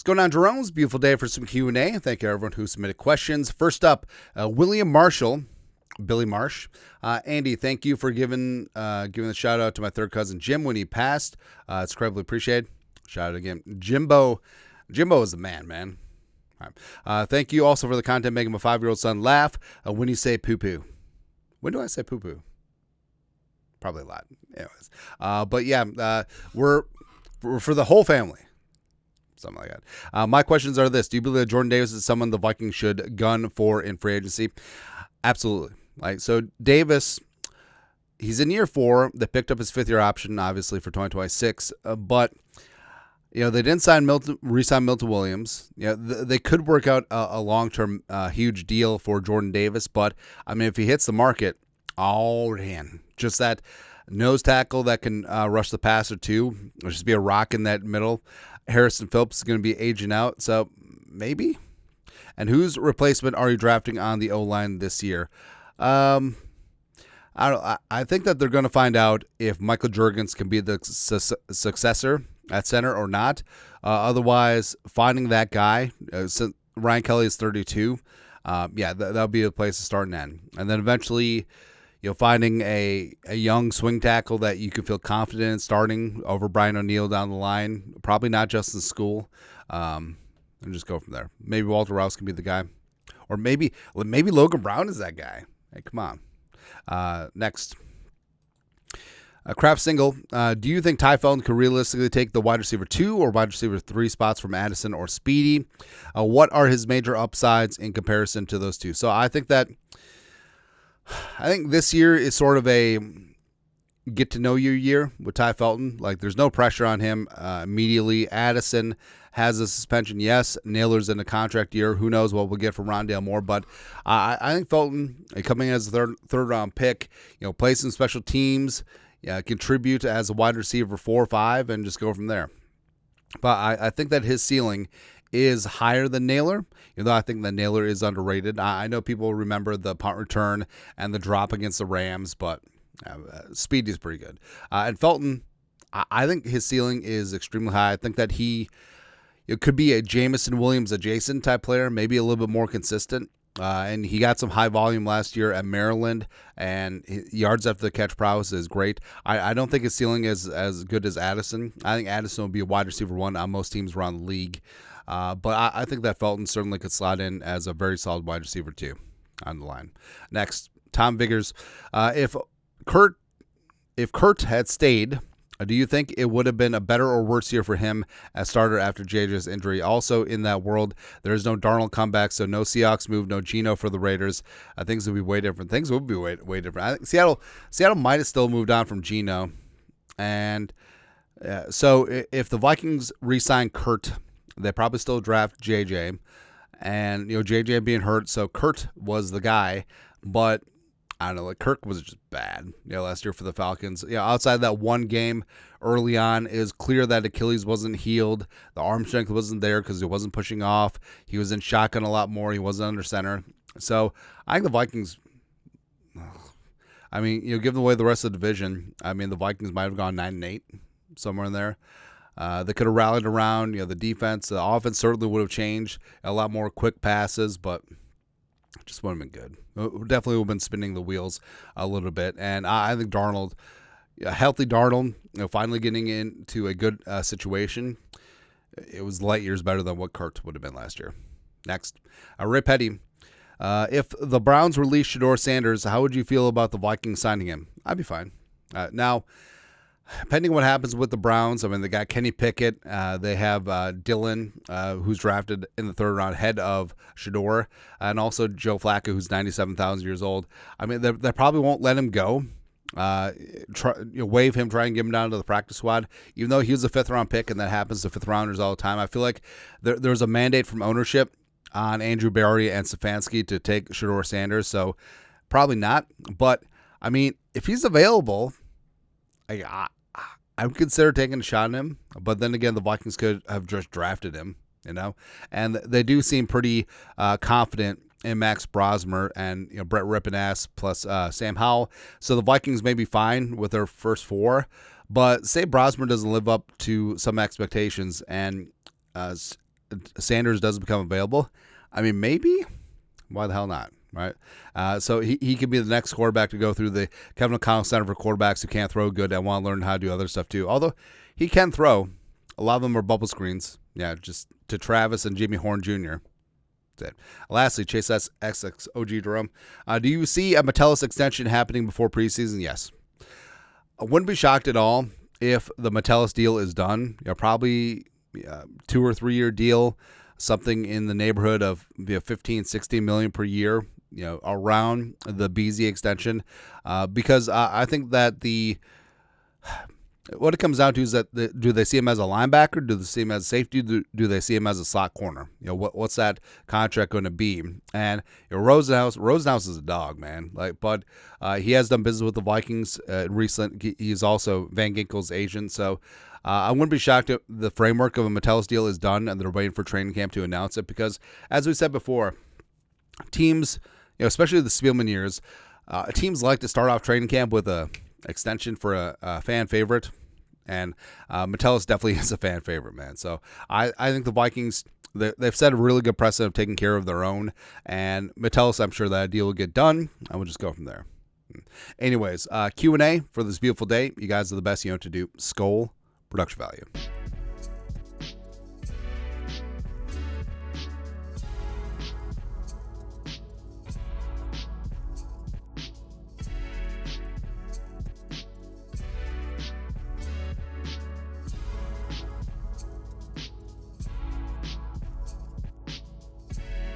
What's going on, Jeromes? Beautiful day for some Q&A. Thank you, everyone who submitted questions. First up, William Marshall, Billy Marsh. Andy, thank you for giving the shout out to my third cousin Jim when he passed. It's incredibly appreciated. Shout out again, Jimbo. Jimbo is the man. All right. Thank you also for the content making my 5-year-old son laugh when you say poo poo. When do I say poo poo? Probably a lot. Anyways, but yeah, we're for the whole family. Something like that. My questions are this. Do you believe that Jordan Davis is someone the Vikings should gun for in free agency? Absolutely. So Davis, he's in year 4. They picked up his 5th-year option, obviously, for 2026. But, they didn't re-sign Milton Williams. They could work out a long-term huge deal for Jordan Davis. But, if he hits the market, just that nose tackle that can rush the passer too. There'll just be a rock in that middle. Harrison Phillips is going to be aging out, so maybe. And whose replacement are you drafting on the O-line this year? I think that they're going to find out if Michael Juergens can be the successor at center or not. Otherwise, finding that guy, Ryan Kelly is 32. That'll be a place to start and end. And then eventually, finding a young swing tackle that you can feel confident in starting over Brian O'Neill down the line. Probably not Justin School. And just go from there. Maybe Walter Rouse can be the guy. Or maybe Logan Brown is that guy. Hey, come on. Next. Crap single. Do you think Tai Felton could realistically take the wide receiver 2 or wide receiver 3 spots from Addison or Speedy? What are his major upsides in comparison to those two? So I think this year is sort of a get-to-know-you year with Tai Felton. There's no pressure on him immediately. Addison has a suspension, yes. Naylor's in a contract year. Who knows what we'll get from Rondale Moore. But I think Felton, coming in as a third-round pick, play some special teams, contribute as a wide receiver 4 or 5, and just go from there. But I think that his ceiling is higher than Naylor, even though I think that Naylor is underrated. I know people remember the punt return and the drop against the Rams, but Speedy is pretty good. And Felton, I think his ceiling is extremely high. I think that it could be a Jameson Williams adjacent type player, maybe a little bit more consistent. And he got some high volume last year at Maryland, and yards after the catch prowess is great. I don't think his ceiling is as good as Addison. I think Addison will be a wide receiver 1 on most teams around the league. But I think that Felton certainly could slot in as a very solid wide receiver 2 on the line. Next, Tom Viggers. If Kurt had stayed, do you think it would have been a better or worse year for him as starter after JJ's injury? Also, in that world, there is no Darnold comeback, so no Seahawks move, no Geno for the Raiders. Things would be way different. Things would be way different. I think Seattle might have still moved on from Geno. And so if the Vikings re-sign Kurt, they probably still draft JJ. And, JJ being hurt, so Kurt was the guy. But I don't know, Kirk was just bad, last year for the Falcons. Outside that one game early on, it was clear that Achilles wasn't healed. The arm strength wasn't there because he wasn't pushing off. He was in shotgun a lot more. He wasn't under center. So I think the Vikings, given away the rest of the division, the Vikings might have gone 9-8, somewhere in there. They could have rallied around, the defense. The offense certainly would have changed. A lot more quick passes, but just wouldn't have been good. Definitely would have been spinning the wheels a little bit. And I think Darnold, a healthy Darnold, finally getting into a good situation, it was light years better than what Kurt would have been last year. Next, Ray Petty. If the Browns release Shedeur Sanders, how would you feel about the Vikings signing him? I'd be fine. Now, depending on what happens with the Browns, they got Kenny Pickett. They have Dylan, who's drafted in the 3rd round, head of Shedeur, and also Joe Flacco, who's 97,000 years old. They probably won't let him go. Waive him, try and get him down to the practice squad, even though he was a 5th-round pick, and that happens to 5th-rounders all the time. I feel like there's a mandate from ownership on Andrew Barry and Stefanski to take Shedeur Sanders, so probably not. But, if he's available, I would consider taking a shot on him, but then again, the Vikings could have just drafted him, and they do seem pretty confident in Max Brosmer and Brett Rippon-Ass plus Sam Howell. So the Vikings may be fine with their first 4, but say Brosmer doesn't live up to some expectations and Sanders does become available, I mean, maybe. Why the hell not, right? So he could be the next quarterback to go through the Kevin O'Connell Center for quarterbacks who can't throw good and want to learn how to do other stuff too. Although he can throw. A lot of them are bubble screens. Yeah, just to Travis and Jimmy Horn Jr. That's it. Lastly, Chase SX OG Jerome. Do you see a Metellus extension happening before preseason? Yes. I wouldn't be shocked at all if the Metellus deal is done. Probably 2 or 3 year deal, something in the neighborhood of 15, 16 million per year, around the BZ extension, because I think that what it comes down to is that do they see him as a linebacker? Do they see him as a safety? Do they see him as a slot corner? What's that contract going to be? And Rosenhaus is a dog, man. But he has done business with the Vikings recently. He's also Van Ginkel's agent, so I wouldn't be shocked if the framework of a Metellus deal is done and they're waiting for training camp to announce it. Because as we said before, teams, especially the Spielman years, teams like to start off training camp with a extension for a fan favorite, and Metellus definitely is a fan favorite, man. So I think the Vikings, they've set a really good precedent of taking care of their own, and Metellus, I'm sure that deal will get done, and we'll just go from there. Anyways, Q&A for this beautiful day. You guys are the best. You know what to do. Skol, production value.